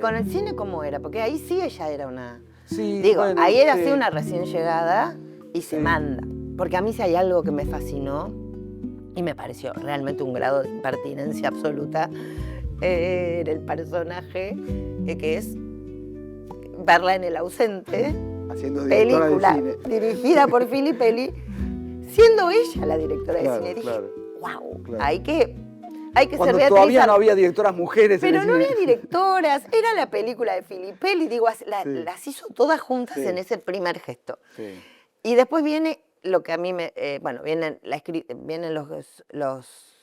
con el cine cómo era? Porque ahí sí ella era una... Sí, Digo, bueno, ahí era sí. así una recién llegada y se manda. Porque a mí si hay algo que me fascinó y me pareció realmente un grado de impertinencia absoluta en el personaje, que es verla en El ausente, haciendo directora película de cine. dirigida por Filippelli, siendo ella la directora de Claro, cine. Dije, claro, wow, claro. hay que Cuando ser Beatriz todavía no Arquette. había directoras mujeres en Pero el no cine. había directoras, era la película de Filippelli, digo, Sí. las hizo todas juntas Sí. en ese primer gesto. Sí. Y después viene lo que a mí me... bueno, vienen los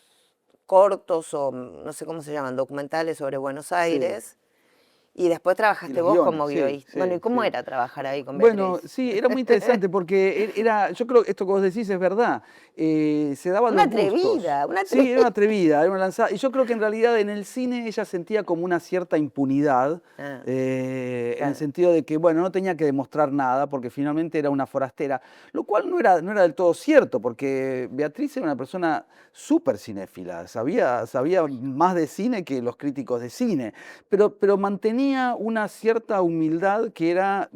cortos o no sé cómo se llaman, documentales sobre Buenos Aires. Y después Y trabajaste los vos guiones, como sí, guionista. sí, Bueno, ¿y cómo sí. era trabajar ahí con Bueno, Beatriz? sí, era muy interesante porque yo creo que esto que vos decís es verdad. Se daban Una los gustos. atrevida, una Sí, era atrevida. una atrevida, era una lanzada. Y yo creo que en realidad en el cine ella sentía como una cierta impunidad, Ah, en el claro. sentido de que, bueno, no tenía que demostrar nada porque finalmente era una forastera, lo cual no era del todo cierto, porque Beatriz era una persona súper cinéfila, sabía más de cine que los críticos de cine, pero mantenía una cierta humildad que era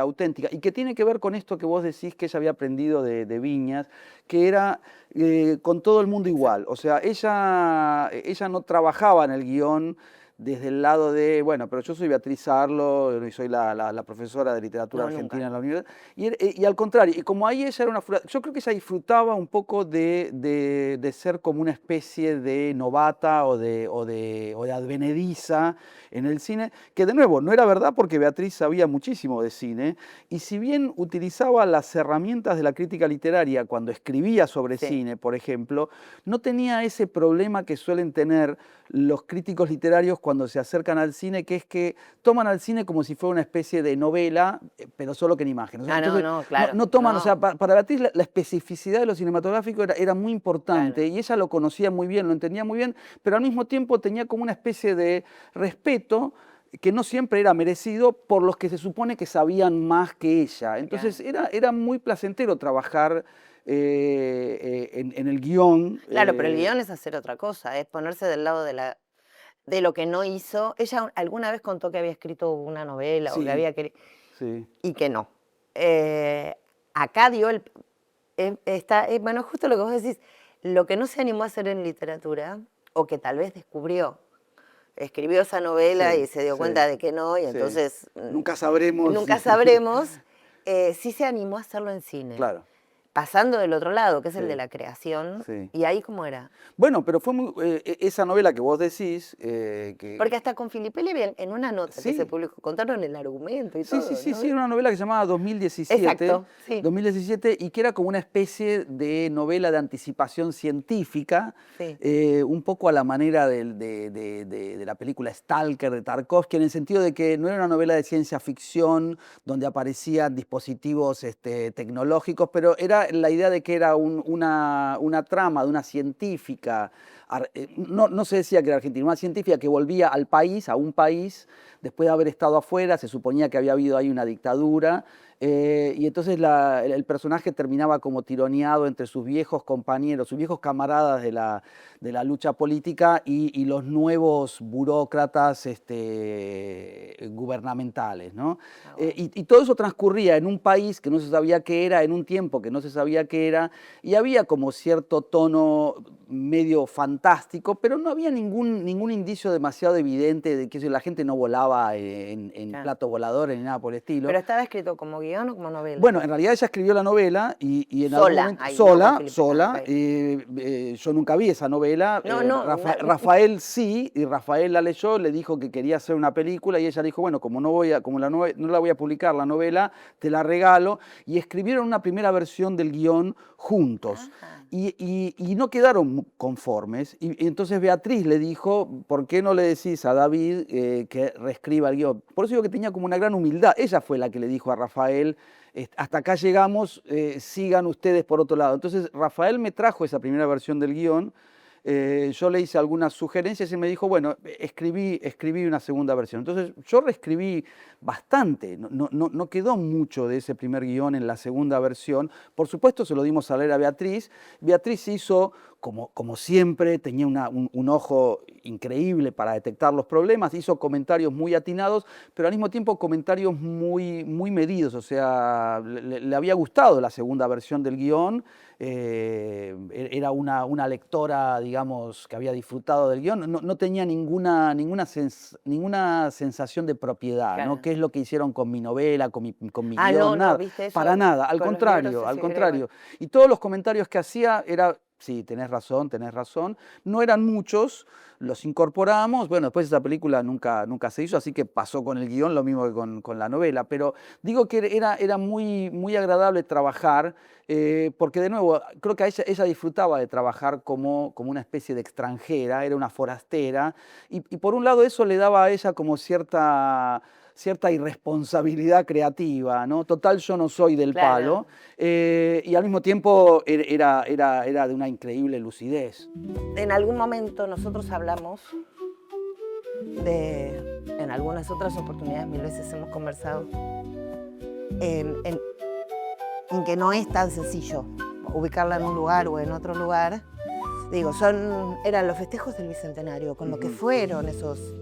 auténtica y que tiene que ver con esto que vos decís que ella había aprendido de Viñas, que era con todo el mundo igual. O sea, ella no trabajaba en el guión desde el lado de, bueno, pero yo soy Beatriz Arlo y soy la profesora de literatura No, argentina nunca. en la universidad. Y al contrario, y como ahí ella era yo creo que ella disfrutaba un poco de ser como una especie de novata o de advenediza en el cine, que de nuevo no era verdad porque Beatriz sabía muchísimo de cine, y si bien utilizaba las herramientas de la crítica literaria cuando escribía sobre Sí. cine, por ejemplo, no tenía ese problema que suelen tener los críticos literarios cuando se acercan al cine, que es que toman al cine como si fuera una especie de novela, pero solo que en imágenes. Ah, Entonces, no, claro. no toman, No. o sea, para Beatriz la especificidad de lo cinematográfico era muy importante, Claro. y ella lo conocía muy bien, lo entendía muy bien, pero al mismo tiempo tenía como una especie de respeto que no siempre era merecido por los que se supone que sabían más que ella. Entonces era muy placentero trabajar en el guión. Claro, pero el guión es hacer otra cosa, es ponerse del lado de lo que no hizo. Ella alguna vez contó que había escrito una novela o que Sí, había querido, sí. y que no. Acá dio bueno, justo lo que vos decís, lo que no se animó a hacer en literatura, o que tal vez descubrió, escribió esa novela Sí, y se dio sí, cuenta de que no, y sí. entonces Nunca sabremos. nunca sabremos, sí se animó a hacerlo en cine. Claro, Pasando del otro lado, que es el de sí, la creación, sí. y ahí cómo era. Bueno, pero fue esa novela que vos decís, Porque hasta con Filippelli en una nota que se sí. publicó, contaron el argumento y Sí, todo, sí, ¿no? sí, era una novela que se llamaba 2017. Exacto, sí. 2017, y que era como una especie de novela de anticipación científica, Sí. un poco a la manera de la película Stalker de Tarkovsky, en el sentido de que no era una novela de ciencia ficción donde aparecían dispositivos tecnológicos, pero era la idea de que era una trama de una científica, no se decía que era argentina, una científica que volvía al país, a un país, después de haber estado afuera. Se suponía que había habido ahí una dictadura, y entonces el personaje terminaba como tironeado entre sus viejos compañeros, sus viejos camaradas de la lucha política y los nuevos burócratas gubernamentales, ¿no? Ah, bueno. Y todo eso transcurría en un país que no se sabía qué era, en un tiempo que no se sabía qué era, y había como cierto tono medio fantástico, pero no había ningún indicio demasiado evidente de que la gente no volaba en Claro. platos voladores ni nada por el estilo. ¿Pero estaba escrito como guión o como novela? Bueno, en realidad ella escribió la novela y en algún Sola, momento, ahí, no con Filippelli. sola. Ok. Yo nunca vi esa novela. No. Rafael sí, y Rafael la leyó, le dijo que quería hacer una película, y ella dijo, bueno, como no la voy a publicar la novela, te la regalo. Y escribieron una primera versión del guión juntos. Ajá. Y no quedaron conformes, y entonces Beatriz le dijo, ¿por qué no le decís a David que reescriba el guión? Por eso digo que tenía como una gran humildad. Ella fue la que le dijo a Rafael, hasta acá llegamos, sigan ustedes por otro lado. Entonces Rafael me trajo esa primera versión del guión, yo le hice algunas sugerencias y me dijo, bueno, escribí una segunda versión. Entonces yo reescribí bastante, no quedó mucho de ese primer guión en la segunda versión. Por supuesto se lo dimos a leer a Beatriz. Beatriz hizo como siempre, tenía un ojo increíble para detectar los problemas, hizo comentarios muy atinados, pero al mismo tiempo comentarios muy medidos, o sea, le había gustado la segunda versión del guión, era una lectora, digamos, que había disfrutado del guión, no tenía ninguna sensación de propiedad, Claro. ¿no? ¿Qué es lo que hicieron con mi novela, con mi Ah, guión? no, Nada, ¿viste eso? para nada, al Con los libros contrario, se al figura igual. contrario. Y todos los comentarios que hacía era, sí, tenés razón, no eran muchos, los incorporamos, bueno, después esa película nunca se hizo, así que pasó con el guión lo mismo que con la novela, pero digo que era muy agradable trabajar, porque de nuevo, creo que ella disfrutaba de trabajar como una especie de extranjera, era una forastera, y por un lado eso le daba a ella como cierta irresponsabilidad creativa, ¿no? Total, yo no soy del Claro. palo, y al mismo tiempo era de una increíble lucidez. En algún momento nosotros hablamos en algunas otras oportunidades, mil veces hemos conversado, en que no es tan sencillo ubicarla en un lugar o en otro lugar. Digo, eran los festejos del Bicentenario, con lo que fueron esos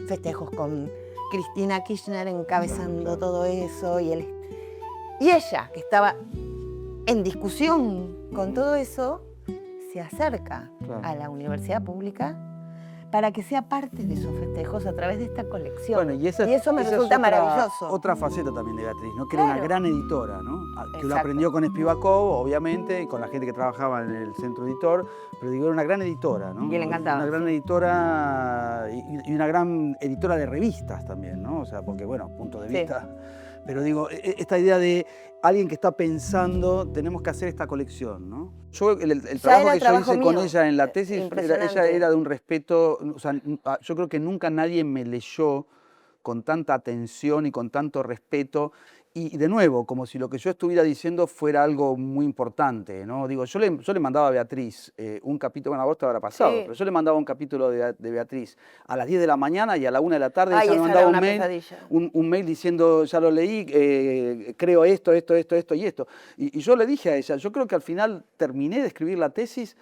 festejos, con Cristina Kirchner encabezando todo eso, y ella, que estaba en discusión con todo eso, se acerca a la universidad pública para que sea parte de esos festejos a través de esta colección. Bueno, y eso me resulta maravilloso. Otra faceta también de Beatriz, ¿no? Que era una gran editora, ¿no? Que Exacto. lo aprendió con Spivakov, obviamente, y con la gente que trabajaba en el centro editor, pero digo, era una gran editora, ¿no? Y le encantaba. Una gran editora y una gran editora de revistas también, ¿no? O sea, porque, bueno, punto de vista. Pero digo, esta idea de alguien que está pensando, tenemos que hacer esta colección, ¿no? Yo, el trabajo que yo hice con ella en la tesis, ella era de un respeto, o sea, yo creo que nunca nadie me leyó con tanta atención y con tanto respeto. Y de nuevo, como si lo que yo estuviera diciendo fuera algo muy importante, ¿no? Digo, yo le mandaba a Beatriz un capítulo, bueno, a vos te habrá pasado, pero yo le mandaba un capítulo de Beatriz a las 10 de la mañana y a la 1 de la tarde ella me mandaba un mail diciendo, ya lo leí, creo esto y esto. Y yo le dije a ella, yo creo que al final terminé de escribir la tesis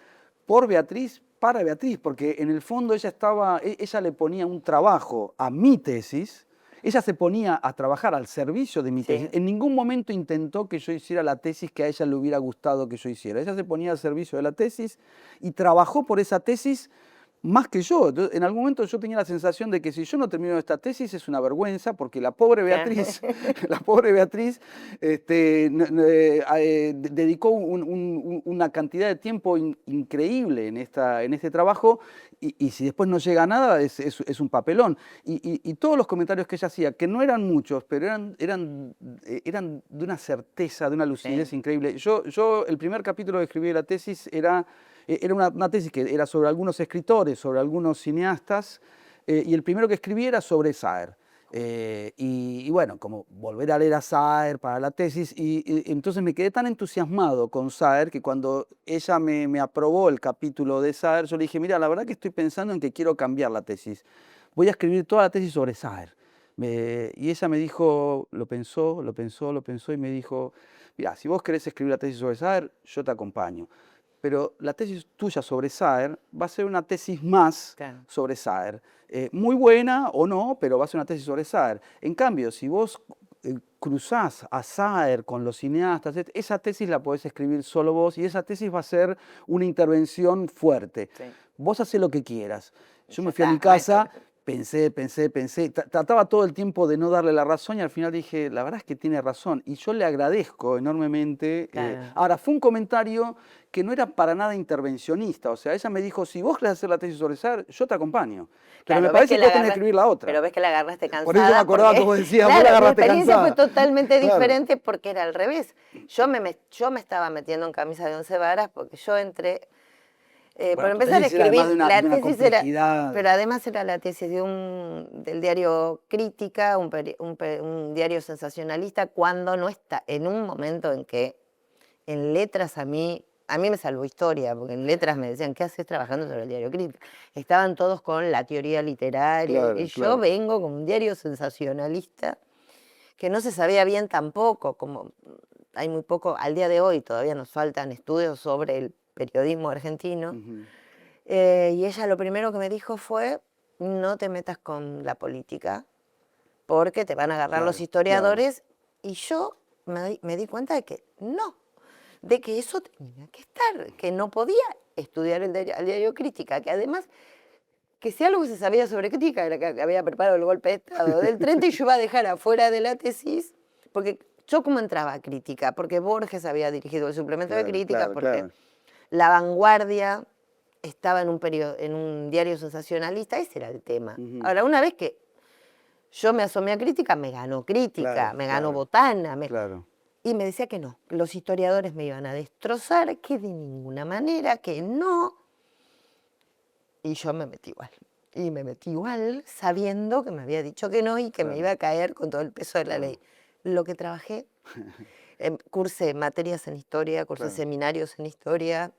por Beatriz, para Beatriz, porque en el fondo ella le ponía un trabajo a mi tesis. Ella se ponía a trabajar al servicio de mi tesis. En ningún momento intentó que yo hiciera la tesis que a ella le hubiera gustado que yo hiciera. Ella se ponía al servicio de la tesis y trabajó por esa tesis más que yo. Entonces, en algún momento yo tenía la sensación de que si yo no termino esta tesis es una vergüenza, porque la pobre Beatriz, dedicó una cantidad de tiempo increíble en este trabajo, y si después no llega a nada es un papelón. Y todos los comentarios que ella hacía, que no eran muchos, pero eran de una certeza, de una lucidez increíble. Yo el primer capítulo que escribí de la tesis era una tesis que era sobre algunos escritores, sobre algunos cineastas, y el primero que escribí era sobre Saer. Y bueno, como volver a leer a Saer para la tesis, y entonces me quedé tan entusiasmado con Saer que cuando ella me aprobó el capítulo de Saer, yo le dije, mira, la verdad que estoy pensando en que quiero cambiar la tesis. Voy a escribir toda la tesis sobre Saer. Y ella me dijo, lo pensó y me dijo, mira, si vos querés escribir la tesis sobre Saer, yo te acompaño. Pero la tesis tuya sobre Saer va a ser una tesis más sobre Saer. Muy buena o no, pero va a ser una tesis sobre Saer. En cambio, si vos cruzás a Saer con los cineastas, esa tesis la podés escribir solo vos y esa tesis va a ser una intervención fuerte. Vos hacés lo que quieras. Yo me fui a mi casa, pensé, trataba todo el tiempo de no darle la razón y al final dije, la verdad es que tiene razón y yo le agradezco enormemente. Ahora, fue un comentario que no era para nada intervencionista, o sea, ella me dijo, si vos querés hacer la tesis sobre Saer, yo te acompaño, pero me parece que vos tenés que escribir la otra. Pero ves que la agarraste cansada. Por eso me acordaba como decías, claro, vos la agarraste cansada. La experiencia fue totalmente Claro. diferente porque era al revés. Yo me estaba metiendo en camisa de 11 varas porque yo entré... por empezar a escribir, la tesis era, pero además era la tesis del diario Crítica, un diario sensacionalista, cuando no está, en un momento en que en letras a mí me salvó Historia, porque en letras me decían, ¿qué haces trabajando sobre el diario Crítica? Estaban todos con la teoría literaria, y yo vengo con un diario sensacionalista que no se sabía bien tampoco, como hay muy poco, al día de hoy todavía nos faltan estudios sobre periodismo argentino. Ujú. Y ella lo primero que me dijo fue, no te metas con la política, porque te van a agarrar los Claro, historiadores. Y yo me di cuenta de que no, de que eso tenía que estar, que no podía estudiar el diario Crítica, que además, que si algo se sabía sobre Crítica era que había preparado el golpe de Estado del 30 y yo iba a dejar afuera de la tesis, porque yo como entraba a Crítica, porque Borges había dirigido el suplemento de Claro, Crítica, claro, porque claro. La Vanguardia estaba en un diario sensacionalista, ese era el tema. Ujú. Ahora, una vez que yo me asomé a Crítica, me ganó Crítica, Claro, me ganó claro, Botana, claro. y me decía que no, los historiadores me iban a destrozar, que de ninguna manera, que no. Y yo me metí igual. Y me metí igual sabiendo que me había dicho que no y que me Claro. iba a caer con todo el peso de la Claro. ley. Lo que trabajé, cursé materias en historia, cursé Claro. seminarios en historia.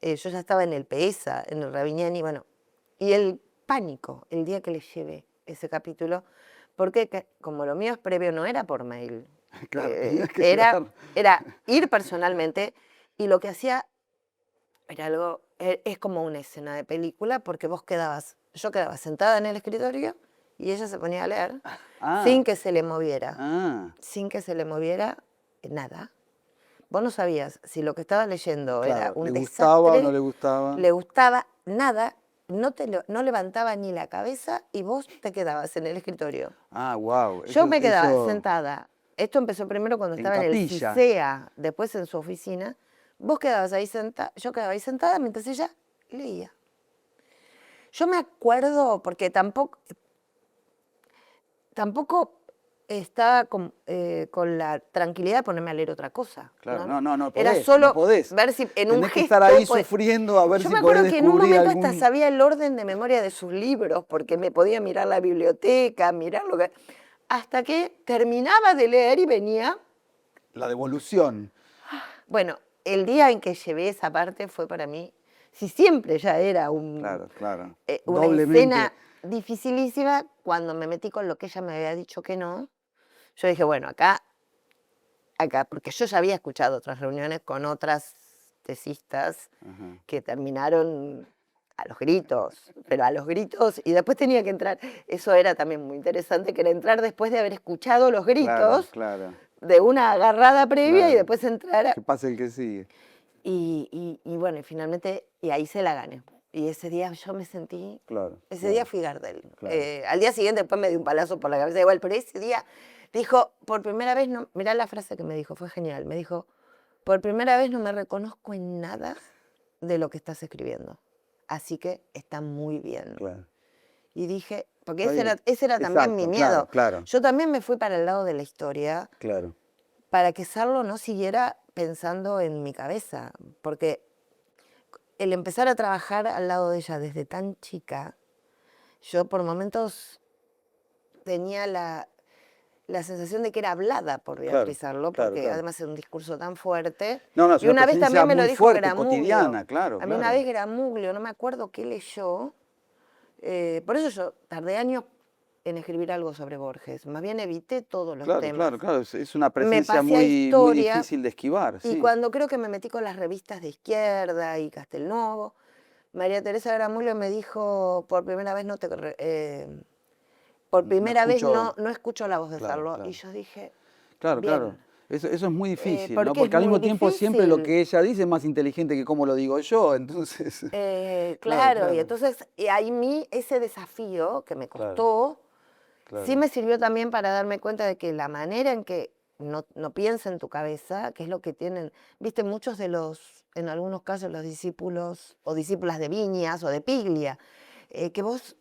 Yo ya estaba en el PESA, en el Rabiniani, bueno. Y el pánico, el día que les llevé ese capítulo, porque como lo mío es previo, no era por mail. Claro, tenías que Era, llegar. era ir personalmente, y lo que hacía era algo, es como una escena de película, porque yo quedaba sentada en el escritorio y ella se ponía a leer Ah, sin que se le moviera, ah, sin que se le moviera nada. Vos no sabías si lo que estaba leyendo era claro. ¿Le un gustaba o no desastre, le gustaba? le gustaba nada, no levantaba ni la cabeza y vos te quedabas en el escritorio. Ah, wow. Yo me quedaba Eso sentada. Esto empezó primero cuando en estaba en el capilla. CISEA, después en su oficina. Vos quedabas ahí sentada, yo quedaba ahí sentada mientras ella leía. Yo me acuerdo, porque tampoco estaba con la tranquilidad de ponerme a leer otra cosa. Claro, ¿No? no Era podés, no solo podés. ver si en un Tenés que gesto... estar ahí pues, sufriendo a ver yo si me podés acuerdo que en un descubrir momento hasta algún... sabía el orden de memoria de sus libros, porque me podía mirar la biblioteca, mirar lo que... Hasta que terminaba de leer y venía... La devolución. Bueno, el día en que llevé esa parte fue para mí, si siempre ya era Claro, claro. una Doblemente. escena dificilísima, cuando me metí con lo que ella me había dicho que no, yo dije, bueno, acá, porque yo ya había escuchado otras reuniones con otras tesistas Ajá. que terminaron a los gritos, pero a los gritos, y después tenía que entrar, eso era también muy interesante, que era entrar después de haber escuchado los Claro, gritos claro, de una agarrada previa y claro. después entrar a... Que pase el que sigue. Y bueno, y finalmente, y ahí se la gané. Y ese día yo me sentí, Claro. ese claro, día fui Gardel. claro. Al día siguiente después me dio un palazo por la cabeza igual, pero ese día dijo, por primera vez, no, mirá la frase que me dijo, fue genial. Me dijo, por primera vez no me reconozco en nada de lo que estás escribiendo. Así que está muy bien. Claro. Y dije, porque Está bien. ese era también mi Exacto, miedo. claro, claro, Yo también me fui para el lado de la historia, claro. para que Sarlo no siguiera pensando en mi cabeza, porque el empezar a trabajar al lado de ella desde tan chica, yo por momentos tenía la sensación de que era hablada por Claro, Beatriz Arlo, claro, porque claro. además era un discurso tan fuerte. No, no, es Y una una vez presencia también me lo muy dijo fuerte, Gramuglio. cotidiana, claro, A mí una claro. vez Gramuglio, no me acuerdo qué leyó, por eso yo tardé años en escribir algo sobre Borges, más bien evité todos los Claro, temas. claro, claro. Es una Me presencia pasé a muy historia, difícil de esquivar, y sí. cuando creo que me metí con las revistas de izquierda y Castelnuovo, María Teresa Gramuglio me dijo, por primera vez por No primera vez escucho. no escucho la voz de Claro, Sarlo. claro. Y yo dije, Claro, claro. bien, Eso es muy difícil, ¿no? porque es Porque al muy mismo tiempo siempre lo difícil. que ella dice es más inteligente que cómo lo digo yo, entonces. Claro, Claro, y claro, entonces ahí mí ese desafío que me claro, costó, sí claro. me sirvió también para darme cuenta de que la manera en que no piensa en tu cabeza, que es lo que tienen, viste, muchos de en algunos casos los discípulos o discípulas de Viñas o de Piglia, que vos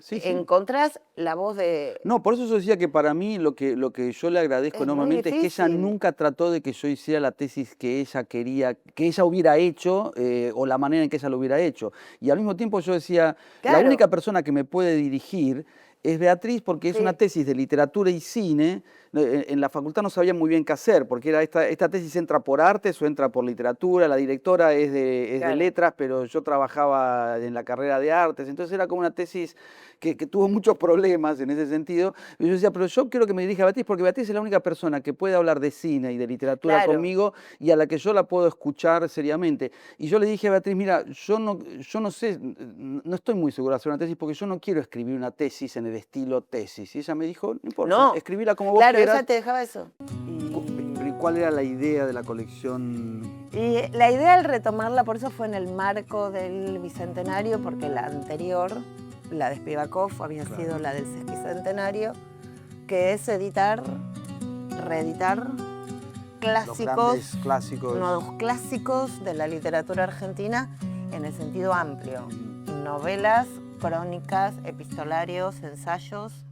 Sí, sí. encontrás la voz de... No, por eso yo decía que para mí lo que yo le agradezco Es muy enormemente es que ella difícil. nunca trató de que yo hiciera la tesis que ella quería, que ella hubiera hecho o la manera en que ella lo hubiera hecho. Y al mismo tiempo yo decía, la Claro. única persona que me puede dirigir es Beatriz porque es una Sí. tesis de literatura y cine en la facultad no sabía muy bien qué hacer, porque era esta tesis entra por artes o entra por literatura, la directora es de Claro. letras, pero yo trabajaba en la carrera de artes, entonces era como una tesis que tuvo muchos problemas en ese sentido. Y yo decía, pero yo quiero que me dirija a Beatriz, porque Beatriz es la única persona que puede hablar de cine y de literatura Claro. conmigo y a la que yo la puedo escuchar seriamente. Y yo le dije a Beatriz, mira, yo no sé, no estoy muy segura de hacer una tesis porque yo no quiero escribir una tesis en el estilo tesis. Y ella me dijo, no importa, No. escribila como vos Claro, quieras. ella te dejaba eso. Pero ¿cuál era la idea de la colección? Y la idea al retomarla, por eso fue en el marco del Bicentenario, porque la anterior, la de Spivakov, había sido la del Sesquicentenario, que es editar, reeditar clásicos, nuevos clásicos de la literatura argentina en el sentido amplio. Novelas, crónicas, epistolarios, ensayos.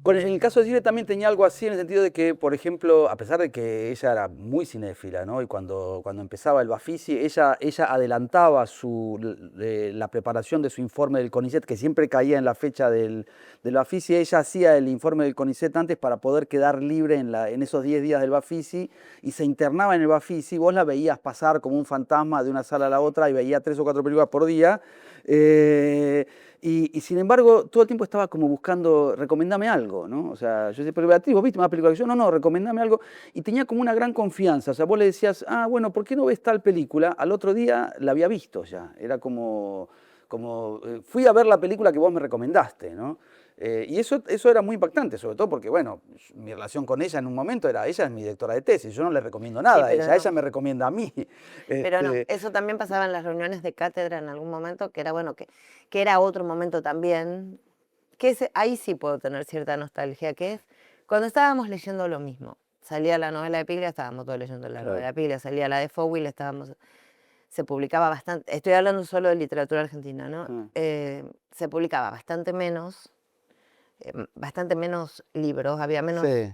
Bueno, en el caso de Silvia también tenía algo así en el sentido de que, por ejemplo, a pesar de que ella era muy cinéfila, ¿no? Y cuando empezaba el Bafisi, ella adelantaba la preparación de su informe del CONICET, que siempre caía en la fecha del Bafisi. Ella hacía el informe del CONICET antes para poder quedar libre en esos 10 días del Bafisi y se internaba en el Bafisi. Vos la veías pasar como un fantasma de una sala a la otra y veía 3 o 4 películas por día. Y sin embargo, todo el tiempo estaba como buscando, recomendame algo, ¿no? O sea, yo decía, pero Beatriz, ¿vos viste una película que yo? No, recomendame algo. Y tenía como una gran confianza. O sea, vos le decías, bueno, ¿por qué no ves tal película? Al otro día la había visto ya. Era como fui a ver la película que vos me recomendaste, ¿no? Y eso era muy impactante, sobre todo porque, bueno, mi relación con ella en un momento ella es mi directora de tesis, yo no le recomiendo nada a ella, ella me recomienda a mí. Pero no, eso también pasaba en las reuniones de cátedra en algún momento, que era bueno, que era otro momento también, ahí sí puedo tener cierta nostalgia, que es cuando estábamos leyendo lo mismo. Salía la novela de Piglia, estábamos todos leyendo la novela de Piglia, salía la de Fowell, se publicaba bastante, estoy hablando solo de literatura argentina, ¿no? Se publicaba bastante menos libros, había menos... Sí.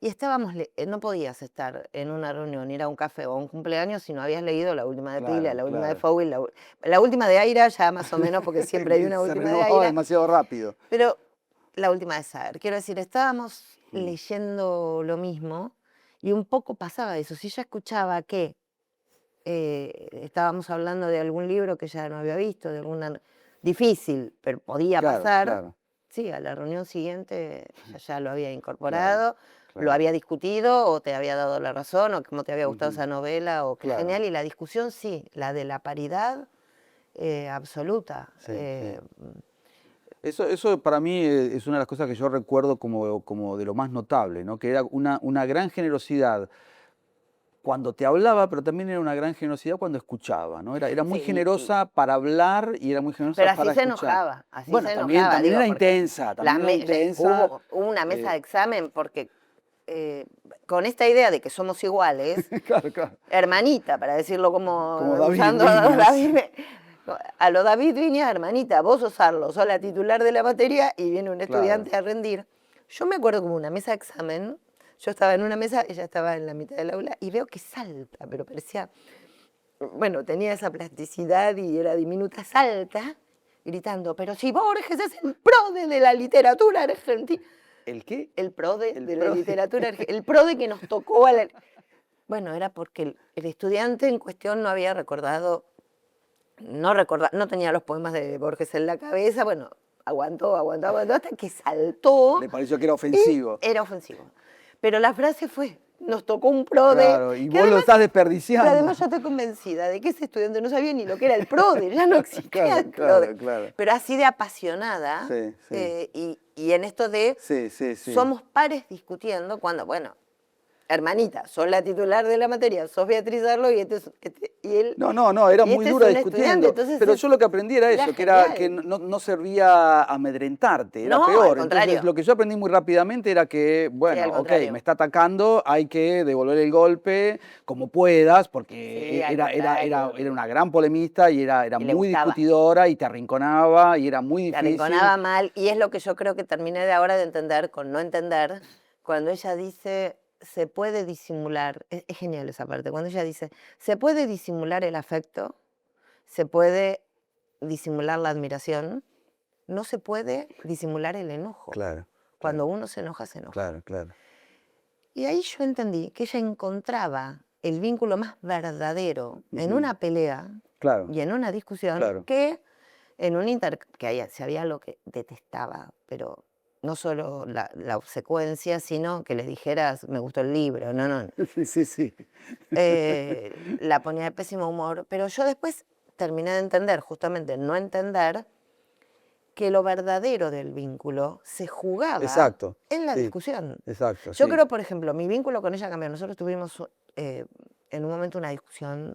Y estábamos, no podías estar en una reunión, ir a un café o a un cumpleaños si no habías leído la última de Piglia, la última de Fowell, la última de Aira, ya más o menos, porque siempre hay una última de Aira. Demasiado rápido. Pero la última de Saer. Quiero decir, estábamos leyendo lo mismo y un poco pasaba eso. Si ella escuchaba que estábamos hablando de algún libro que ya no había visto, de alguna... Difícil, pero podía pasar. Claro. Sí, a la reunión siguiente ya lo había incorporado, lo había discutido o te había dado la razón o cómo te había gustado esa novela o qué genial. Y la discusión sí, la de la paridad absoluta. Sí. Eso para mí es una de las cosas que yo recuerdo como de lo más notable, ¿no? Que era una gran generosidad cuando te hablaba, pero también era una gran generosidad cuando escuchaba, ¿no? Era muy generosa para hablar y era muy generosa para escuchar. Pero así se enojaba, También era intensa, Hubo una mesa de examen porque con esta idea de que somos iguales, hermanita, para decirlo como usando a lo David Viñas, hermanita, vos sos la titular de la materia y viene un estudiante a rendir. Yo me acuerdo como una mesa de examen. Yo estaba en una mesa, ella estaba en la mitad del aula y veo que salta, pero parecía, bueno, tenía esa plasticidad y era diminuta, salta, gritando, pero si Borges es el próde de la literatura argentina. ¿El qué? El próde de la literatura argentina, el próde que nos tocó a la... Bueno, era porque el estudiante en cuestión no había recordado, no tenía los poemas de Borges en la cabeza, bueno, aguantó hasta que saltó. Le pareció que era ofensivo. Era ofensivo. Pero la frase fue, nos tocó un PRODE. Claro, y vos lo estás desperdiciando. Pero además yo estoy convencida de que ese estudiante no sabía ni lo que era el PRODE, ya no existía el PRODE. Claro. Pero así de apasionada, y en esto de somos pares discutiendo cuando, bueno, hermanita, sos la titular de la materia, sos Beatriz Arlo y él... No, era muy dura discutiendo. Entonces, pero yo lo que aprendí era eso, que no servía a amedrentarte, era peor. Entonces lo que yo aprendí muy rápidamente era que, bueno, me está atacando, hay que devolver el golpe como puedas, porque era una gran polemista y era muy discutidora y te arrinconaba y era muy difícil. Te arrinconaba mal, y es lo que yo creo que terminé de ahora de entender, con no entender, cuando ella dice... Se puede disimular, es genial esa parte, cuando ella dice, se puede disimular el afecto, se puede disimular la admiración, no se puede disimular el enojo. Claro. Cuando uno se enoja, se enoja. Claro. Y ahí yo entendí que ella encontraba el vínculo más verdadero en una pelea Claro, y en una discusión claro. que en un si había algo que detestaba, pero no solo la obsecuencia, sino que le dijeras, me gustó el libro, no. Sí, sí, sí. La ponía de pésimo humor, pero yo después terminé de entender, justamente no entender, que lo verdadero del vínculo se jugaba Exacto, en la sí, discusión. exacto, Yo sí. creo, por ejemplo, mi vínculo con ella cambió. Nosotros tuvimos en un momento una discusión.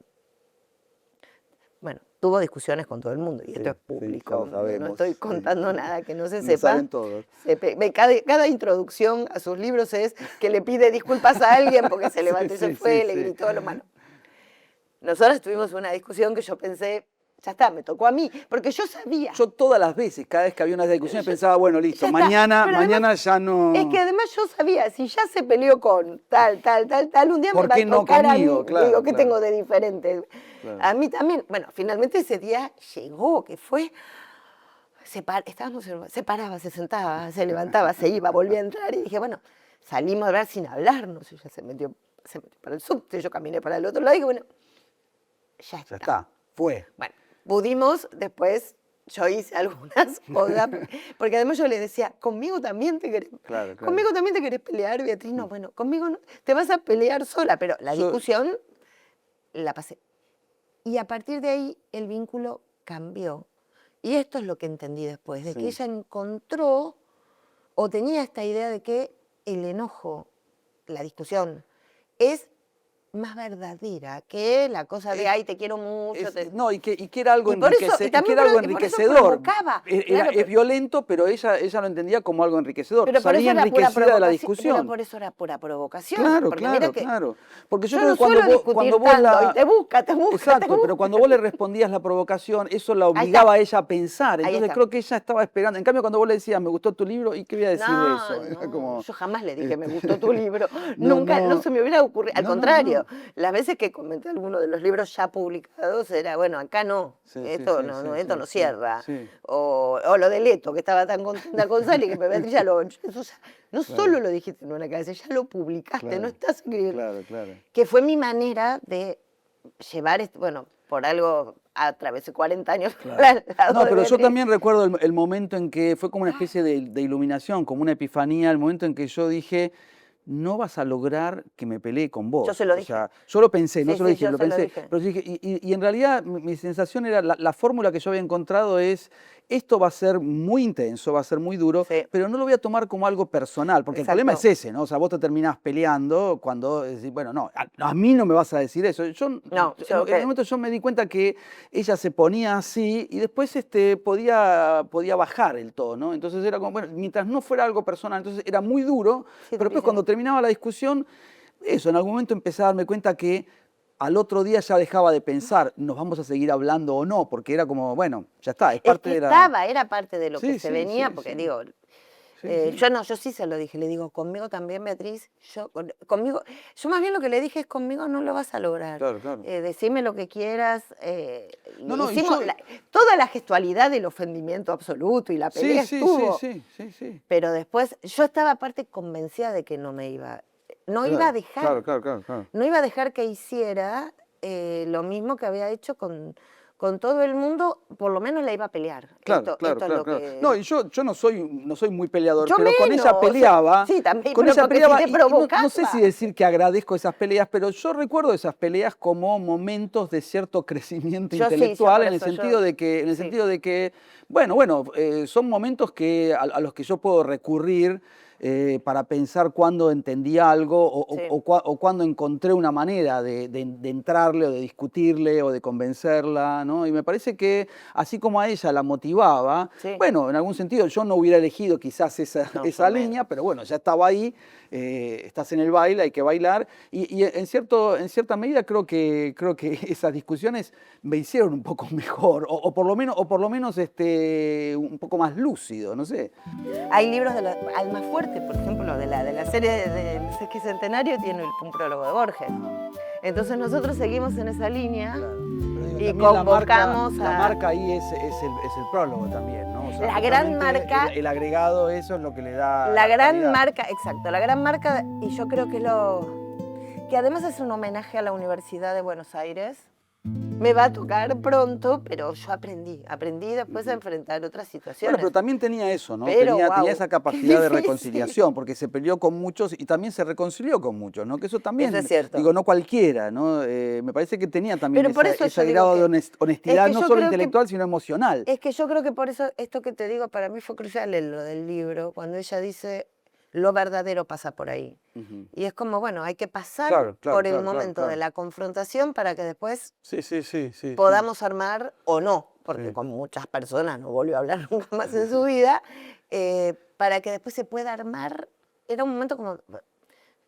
Bueno, tuvo discusiones con todo el mundo y esto es Sí, sí, ya público. lo No sabemos. estoy Sí. contando nada que no se Lo sepa. saben todos. Cada introducción a sus libros es que le pide disculpas a alguien porque se levantó y se Sí, fue, sí, le sí. gritó lo malo. Nosotros tuvimos una discusión que yo pensé, ya está, me tocó a mí, porque yo sabía. Yo todas las veces, cada vez que había una discusión, pensaba, bueno, listo, Ya está. mañana Pero además, ya no... es que además yo sabía, si ya se peleó con tal, un día me ¿Por va a qué no tocar a mí. conmigo? Claro, Digo, ¿qué claro, tengo de diferente? claro. A mí también. Bueno, finalmente ese día llegó, que fue... se paraba, se sentaba, se levantaba, se iba, volvía a entrar y dije, bueno, salimos a ver sin hablarnos. Ella se metió para el subte, yo caminé para el otro lado y dije, bueno, ya está. Ya está, fue. Bueno, pudimos después, yo hice algunas cosas, porque además yo le decía, conmigo también te querés, Claro, claro. conmigo también te querés pelear, Beatriz. No, bueno, conmigo no, te vas a pelear sola, pero la discusión la pasé. Y a partir de ahí el vínculo cambió. Y esto es lo que entendí después, de que ella encontró o tenía esta idea de que el enojo, la discusión, es más verdadera que la cosa de, ay, te quiero mucho. No, y que era algo Y por eso- y también por eso enriquecedor. provocaba, claro, Es violento, pero ella lo entendía como algo enriquecedor. Pero por Salía eso era pura enriquecida de la provocación. discusión. Pero por eso era pura provocación. Claro, Porque mira claro, que claro. Porque yo yo creo no que cuando suelo vos, discutir cuando vos tanto, la... y te busca, Exacto, pero cuando vos le respondías la provocación, eso la obligaba a ella a pensar. Ahí Entonces está. creo que ella estaba esperando. En cambio, cuando vos le decías, me gustó tu libro, ¿y qué voy a decir de eso? No, Era como, yo jamás le dije, me este, gustó tu libro. no, Nunca, no no, se me hubiera ocurrido. Al no, no, contrario, no. las veces que comenté alguno de los libros ya publicados era, bueno, acá no, Sí, esto sí, no, sí, esto sí, no sí, cierra. sí. O lo de Leto, que estaba tan contenta con Sally, que Beatriz ya lo... Eso ya, no solo lo dijiste en una cabeza, ya lo publicaste, no Claro, estás escribiendo. claro, claro. Que fue mi manera de llevar, bueno, por algo atravesé 40 años por al lado No, de pero yo Beatriz. también recuerdo el momento en que fue como una especie de iluminación, como una epifanía, el momento en que yo dije, no vas a lograr que me pelee con vos. Yo se lo O dije. sea, yo lo pensé, no Sí, se lo sí, dije, yo lo se lo pensé. dije. Pero yo dije, y en realidad mi sensación era, la fórmula que yo había encontrado es, esto va a ser muy intenso, va a ser muy duro, Sí. pero no lo voy a tomar como algo personal, porque Exacto. el problema es ese, ¿no? O sea, vos te terminás peleando cuando decís, bueno, no, a mí no me vas a decir eso. Yo, No, en un momento yo me di cuenta que ella se ponía así y después podía bajar el tono. Entonces era como, bueno, mientras no fuera algo personal, entonces era muy duro, Sí, pero después cuando terminaba la discusión, eso, en algún momento empecé a darme cuenta que al otro día ya dejaba de pensar, nos vamos a seguir hablando o no, porque era como, bueno, ya está, es parte de la... era parte de lo Sí, que se sí, venía, sí, porque sí. digo, Sí, sí. yo sí se lo dije, le digo, conmigo también, Beatriz, conmigo, yo más bien lo que le dije es, conmigo no lo vas a lograr. Claro, claro. Decime lo que quieras. No, y Hicimos yo- toda la gestualidad del ofendimiento absoluto y la pelea Sí, sí, estuvo. sí. Pero después, yo estaba aparte convencida de que no iba a dejar. Claro. No iba a dejar que hiciera lo mismo que había hecho con todo el mundo, por lo menos la iba a pelear. Claro. Es lo que... No, y yo no soy muy peleador, Yo pero con ella menos, peleaba. sí, también, Con pero ella porque peleaba si te y no sé provocaba. si decir que agradezco esas peleas, pero yo recuerdo esas peleas como momentos de cierto crecimiento Yo sí, intelectual, yo por en el eso, sentido de que, bueno, son momentos a los que yo puedo recurrir para pensar cuándo entendí algo Sí. o cuándo encontré una manera de entrarle o de discutirle o de convencerla, ¿no? Y me parece que así como a ella la motivaba, Sí. bueno, en algún sentido yo no hubiera elegido quizás esa yo línea, pero bueno, ya estaba ahí, estás en el baile, hay que bailar, y en cierta medida creo que esas discusiones me hicieron un poco mejor, o por lo menos un poco más lúcido, no sé. Hay libros de Alma Fuerte, por ejemplo, de la serie del Sesquicentenario, tiene un prólogo de Borges. Entonces nosotros seguimos en esa línea. Claro. Pero digo, Y también convocamos la a... marca ahí es el prólogo también, ¿no? O sea, La gran justamente marca... El agregado, eso es lo que le da La gran calidad. marca, exacto, la gran marca, y yo creo que que además es un homenaje a la Universidad de Buenos Aires. Me va a tocar pronto, pero yo aprendí después a enfrentar otras situaciones. Bueno, pero también tenía eso, ¿no? Pero, Tenía wow, esa qué capacidad de difícil. reconciliación, porque se peleó con muchos y también se reconcilió con muchos, ¿no? Que eso también, Eso es cierto. digo, no cualquiera, ¿no? Me parece que tenía también Pero por eso yo ese digo grado de que- honestidad, es que no yo solo creo que- intelectual, sino emocional. Es que yo creo que por eso esto que te digo para mí fue crucial en lo del libro, cuando ella dice, lo verdadero pasa por ahí. Ujú. Y es como, bueno, hay que pasar Claro, claro, por el claro, claro, momento claro. de la confrontación para que después Sí, sí, sí, sí. podamos armar o no, porque Sí. con muchas personas no volvió a hablar nunca más en su vida, para que después se pueda armar. Era un momento como,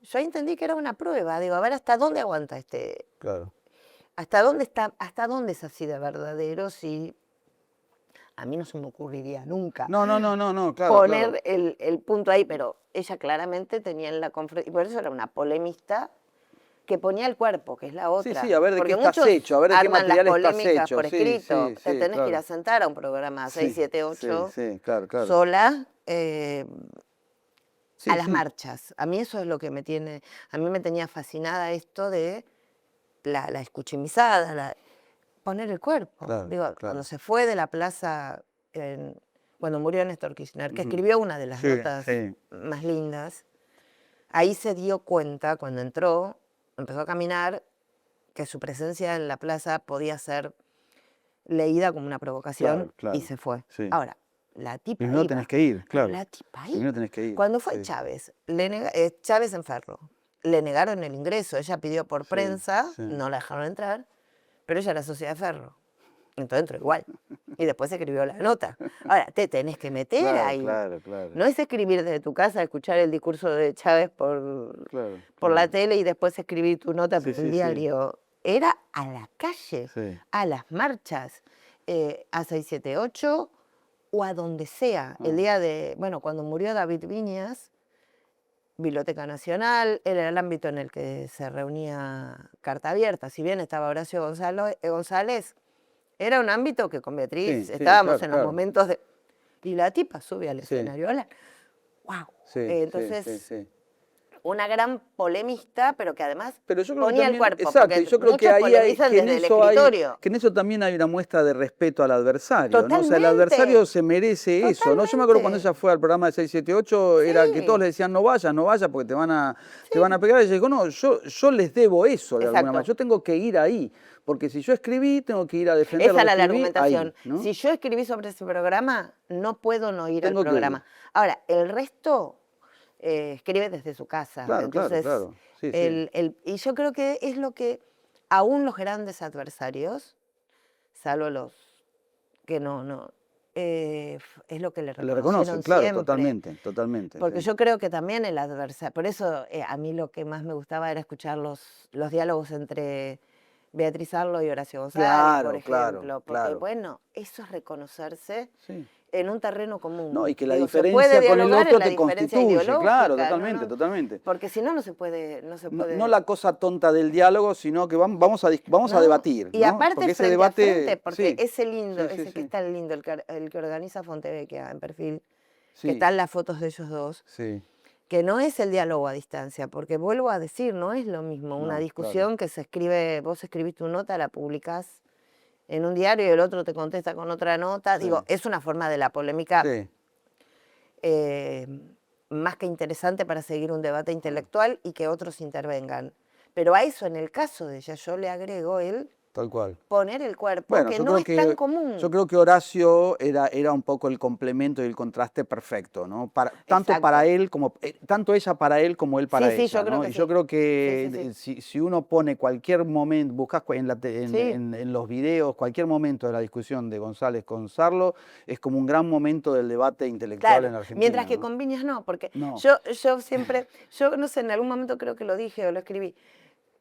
yo entendí que era una prueba, digo, a ver hasta dónde aguanta Claro. hasta dónde es así de verdadero, si a mí no se me ocurriría nunca No, claro, poner claro. el punto ahí, pero ella claramente tenía en la confrontación, y por eso era una polemista que ponía el cuerpo, que es la Sí, otra. sí, a ver de Porque qué estás muchos hecho, a ver de qué arman las material estás polémicas hecho. por Sí, escrito. sí, Te sí, tenés que ir claro. a sentar a un programa Sí, 6, 7, 8, sí, claro, claro. sola, Sí, a las sí. marchas. A mí eso es lo que a mí me tenía fascinada esto de la escuchimizada, poner el cuerpo. Claro, Digo, claro. cuando se fue de la plaza, cuando murió Néstor Kirchner, que Ujú. escribió una de las Sí, notas sí. más lindas, ahí se dio cuenta, cuando entró, empezó a caminar, que su presencia en la plaza podía ser leída como una provocación Claro, claro. y se fue. Sí. Ahora, la tipa Primero iba. tenés que ir, Pero claro. la tipa Primero iba. tenés que ir. Cuando fue Sí. Chávez, Chávez en Ferro, le negaron el ingreso. Ella pidió por Sí, prensa, sí. no la dejaron entrar, pero ella era socia de Ferro. Entonces entró igual. Y después escribió la nota. Ahora, te tenés que meter Claro, ahí. claro, claro. No es escribir desde tu casa, escuchar el discurso de Chávez Claro, por la claro. tele y después escribir tu nota Sí, por el sí, sí. diario. Era a la calle, Sí. a las marchas, a 678 o a donde sea. El día de, bueno, cuando murió David Viñas, Biblioteca Nacional, era el ámbito en el que se reunía Carta Abierta. Si bien estaba Horacio González, era un ámbito que con Beatriz Sí, sí, estábamos claro, en los claro. momentos de... Y la tipa sube al Sí. escenario. Hola. ¡Wow! Sí, Entonces, sí, sí, sí. una gran polemista, pero que además Pero yo creo que ponía el también, cuerpo. exacto, Porque y yo creo que muchos ahí hay, polemizan que en desde el eso hay, escritorio. que en eso también hay una muestra de respeto al adversario, ¿no? O sea, el Totalmente. adversario se merece eso, ¿no? Yo me acuerdo cuando Totalmente. ella fue al programa de 678, era que todos Sí. le decían no vayas porque te van a pegar. Y ella dijo, no, yo les debo eso de alguna Exacto. manera, yo tengo que ir ahí, porque si yo escribí, tengo que ir a defender Esa lo que era la escribí argumentación. ahí, ¿no? Si yo escribí sobre ese programa, no puedo no ir al Tengo que ir. programa. Ahora, el resto escribe desde su casa. Claro, claro, Entonces, claro. Sí, sí. y yo creo que es lo que aún los grandes adversarios, salvo los que no, es lo que le Le reconocen, reconocieron claro, siempre. totalmente, totalmente. Porque sí. yo creo que también el adversario, por eso a mí lo que más me gustaba era escuchar los diálogos entre Beatriz Arlo y Horacio González, Claro, por claro, ejemplo. Porque, claro. bueno, eso es reconocerse Sí. en un terreno común. No, y que la Digo, se puede diferencia con el dialogar otro en la te diferencia constituye, claro, ideológica, totalmente, ¿no? totalmente. Porque si no, no se puede. No la cosa tonta del diálogo, sino que vamos a No, debatir, y ¿no? aparte Porque ese frente debate, a frente, porque sí, ese lindo, sí, sí, ese que sí, es tan lindo, el que organiza Fontevecchia en Perfil, que sí, están las fotos de ellos dos, sí, que no es el diálogo a distancia, porque vuelvo a decir, no es lo mismo una no, discusión claro. que se escribe, vos escribís tu nota, la publicás en un diario y el otro te contesta con otra nota. Sí. Digo, es una forma de la polémica Sí, más que interesante para seguir un debate intelectual y que otros intervengan. Pero a eso, en el caso de ella, yo le agrego el tal cual. poner el cuerpo, Bueno, que yo no creo es tan que, común. yo creo que Horacio era un poco el complemento y el contraste perfecto, ¿no? Tanto Exacto. para él como, tanto ella para él como él para Sí, sí, ella, yo creo ¿no? que Y yo sí. creo que Sí, sí, sí. si uno pone cualquier momento, buscas Sí. en los videos, cualquier momento de la discusión de González con Sarlo, es como un gran momento del debate intelectual Claro, en Argentina. mientras que ¿no? con Viñas no, porque No. yo siempre, yo no sé, en algún momento creo que lo dije o lo escribí,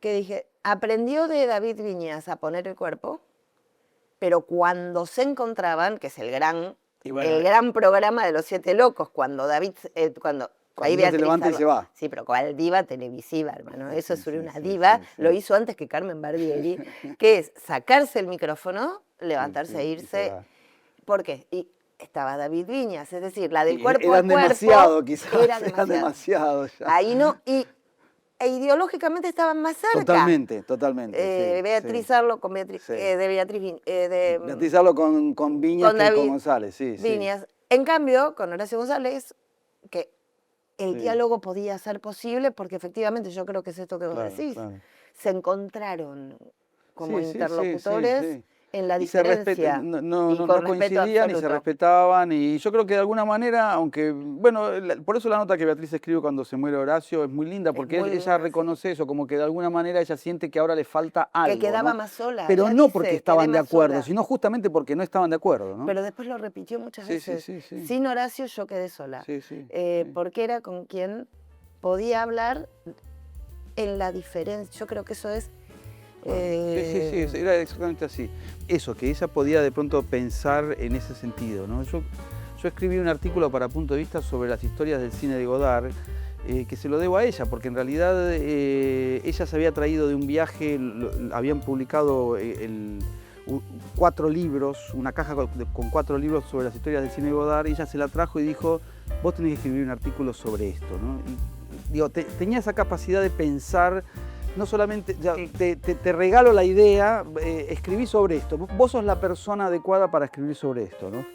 que dije, aprendió de David Viñas a poner el cuerpo, pero cuando se encontraban, que es el gran Y bueno, programa de los Siete Locos, cuando Cuando ella se levanta y se va. Sí, pero ¿cuál diva televisiva, hermano? Eso es una sí, diva. sí, sí. Lo hizo antes que Carmen Barbieri, que es sacarse el micrófono, levantarse e y irse. se va. ¿Por qué? Y estaba David Viñas, es decir, la del Y cuerpo eran a cuerpo. demasiado, quizás. Era Eran demasiado ya. Ahí no, e ideológicamente estaban más cerca. Totalmente, totalmente. Sí, Beatriz sí. Arlo con Beatriz, Sí. de Beatriz Beatriz Arlo con Viñas con que David con González, sí, sí. Viñas. En cambio, con Horacio González, que el Sí. diálogo podía ser posible, porque efectivamente yo creo que es esto que vos Claro, decís. claro. Se encontraron como Sí, sí, sí, interlocutores sí, sí. en la Y se diferencia. no y con respeto coincidían y se absoluto. respetaban, y yo creo que de alguna manera, aunque, bueno, por eso la nota que Beatriz escribe cuando se muere Horacio es muy linda, porque muy ella linda, reconoce eso, como que de alguna manera ella siente que ahora le falta algo, Que quedaba ¿no? más sola. Pero ella no dice, porque "Quedé estaban de más acuerdo, sola". sino justamente porque no estaban de acuerdo, ¿no? Pero después lo repitió muchas Sí, sí, veces. sí, sí. Sin Horacio yo quedé sola. Sí, sí, sí. Porque era con quien podía hablar en la diferencia. Yo creo que eso es... Sí, era exactamente así. Eso, que ella podía de pronto pensar en ese sentido, ¿no? Yo escribí un artículo para Punto de Vista sobre las historias del cine de Godard, que se lo debo a ella, porque en realidad ella se había traído de un viaje, habían publicado 4 libros, una caja con 4 libros sobre las historias del cine de Godard, y ella se la trajo y dijo, vos tenés que escribir un artículo sobre esto, ¿no? Y, digo, tenía esa capacidad de pensar. No solamente, te regalo la idea, escribí sobre esto. Vos sos la persona adecuada para escribir sobre esto, ¿no?